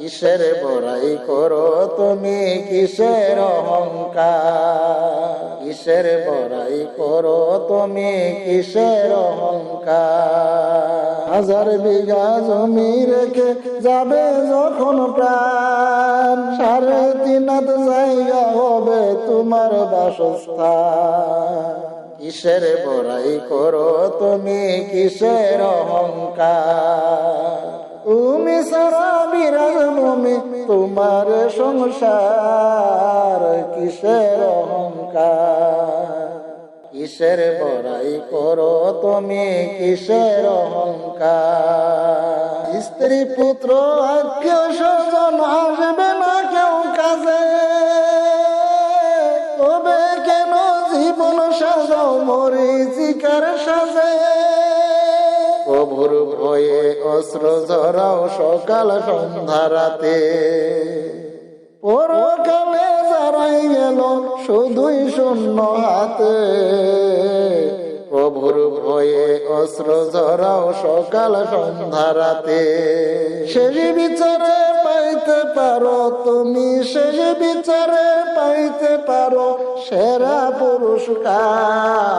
কিসের বড়াই করো তুমি, কিসের অহংকার? কিসের বড়াই করো তুমি, কিসের অহংকার? হাজার বিঘা জমি রেখে যাবে যখন প্রাণ, 3.5 হাত জায়গা হবে তোমার বাসস্থান। কিসের বড়াই করো তুমি, কিসের অহংকার? তুমি সারা বিরাজভূমি তোমার সংসার, কিসের অহংকার? কিসের বড়াই করো তুমি, কিসের অহংকার? স্ত্রী পুত্র আত্মীয় স্বজন আসবে না কেউ কাজে, তবে কেন জীবন সাজাও মরীচিকার সাজে? প্রভুর ভয়ে অস্ত্র ঝরাও সকাল সন্ধ্যা রাতে, পরকালে যারাই গেল শুধুই শূন্য হাতে। প্রভুর ভয়ে অস্ত্র ঝরাও সকাল সন্ধ্যা রাতে, শেষ বিচারে পাইতে পারো তুমি, শেষ বিচারে পাইতে পারো সেরা পুরস্কার।